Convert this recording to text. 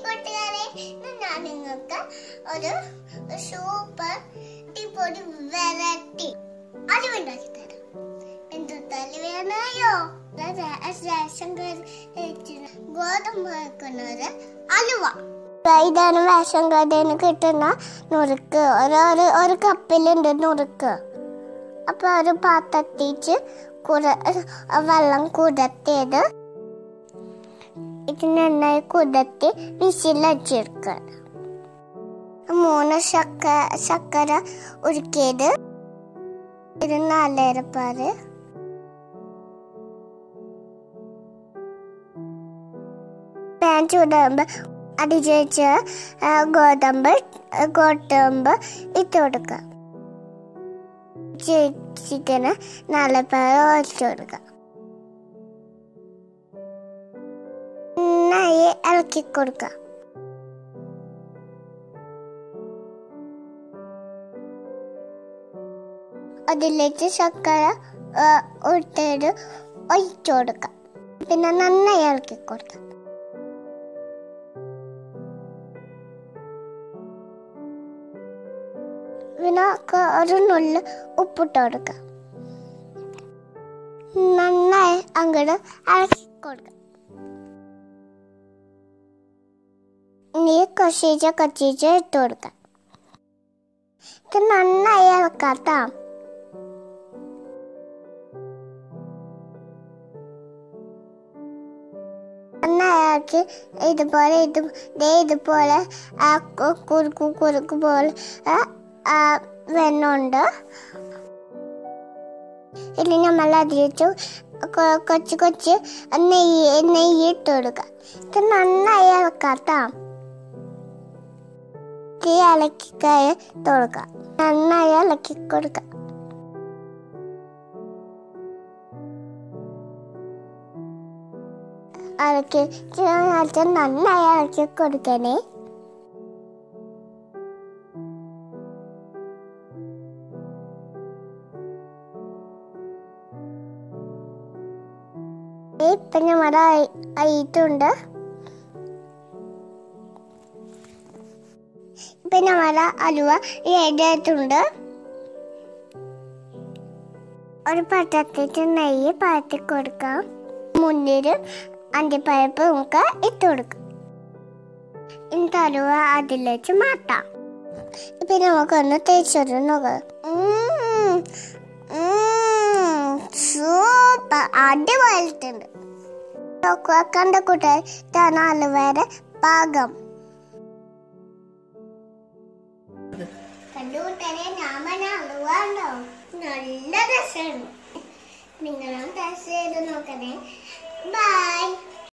കൂട്ടുകാരെ, ഞാൻ നിങ്ങൾക്ക് ഒരു സൂപ്പർ അടിപൊളി വെറൈറ്റി അലുവയുണ്ടാക്കി തരാം. എന്തൊക്കെ അലുവയാണോ? റേഷൻ ഗോതമ്പ് വെക്കുന്നത് അലുവ. ഇതാണ് റേഷൻ കടയിൽ കിട്ടുന്ന നുറുക്ക്. ഒരു കപ്പിലുണ്ട് നുറുക്ക്. അപ്പൊ ഒരു പാത്രത്തിച്ച് വെള്ളം കുതിർത്തിയത് ഇത് നന്നായി കുതിർത്തി വിസിലടിച്ചെടുക്കുക. 3 ശർക്കര ഉരുക്കിയത്, ഇത് 4 ഏലപ്പാല്, പാൻ ചൂടാകുമ്പോ അടിച്ചു വെച്ച ഗോതമ്പ് ഇട്ട് കൊടുക്കുക. ചിക്കന് 4 പാല് ഒഴിച്ചു കൊടുക്കുക. നന്നായി ഇളക്കി കൊടുക്കുക. അതിലേക്ക് ശർക്കര ഉരുട്ടിയത് ഒഴിച്ചു കൊടുക്കുക. പിന്നെ നന്നായി ഇളക്കി കൊടുക്കുക. പിന്നെ ഒരു നുള്ളി ഉപ്പിട്ട് കൊടുക്കുക. നന്നായി അങ്ങോട്ട് ഇളക്കി കൊടുക്കുക. ഇനി കൊച്ചിച്ച് ഇട്ട് കൊടുക്കുക. ഇത് നന്നായി ഇളക്കാത്ത. നന്നാക്കി ഇതുപോലെ കുറുക്ക് പോലെ വെണ്ണുണ്ട്. ഇനി നമ്മൾ അതിലേക്ക് കൊച്ച് നെയ്യ് ഇട്ട് കൊടുക്കുക. ഇത് നന്നായി ഇളക്കാത്ത. ഇളക്കി കൊടുക്കുക. നന്നായി ഇളക്കി കൊടുക്കുക. നന്നായി ഇളക്കി കൊടുക്കണേ. ഇപ്പൊ നമ്മുടെ ആയിട്ടുണ്ട്. ഇപ്പൊ നമ്മുടെ അലുവ റെഡിയായിട്ടുണ്ട്. ഒരു പാത്രത്തിൽ നെയ്യ് പരത്തി കൊടുക്കാം. മുന്തിരി അണ്ടിപ്പരിപ്പ് നമുക്ക് ഇട്ട് കൊടുക്കാം. ഇന്നത്തെ അലുവ അതിലേക്ക് മാറ്റാം. ഇപ്പൊ നമുക്കൊന്ന് തേച്ചൊരു നോക്കാം. സൂപ്പർ അടിപൊളിയിട്ടുണ്ട്. കണ്ട കൂട്ടുകാർ, ഇതാണ് അലുവയുടെ പാകം. കണ്ടുകൂട്ടാനെ ഞാൻ അലുവ ഉണ്ടാവും. നല്ല രസമാണ്. നിങ്ങളും ടേസ്റ്റ് ചെയ്ത് നോക്കണേ. ബൈ.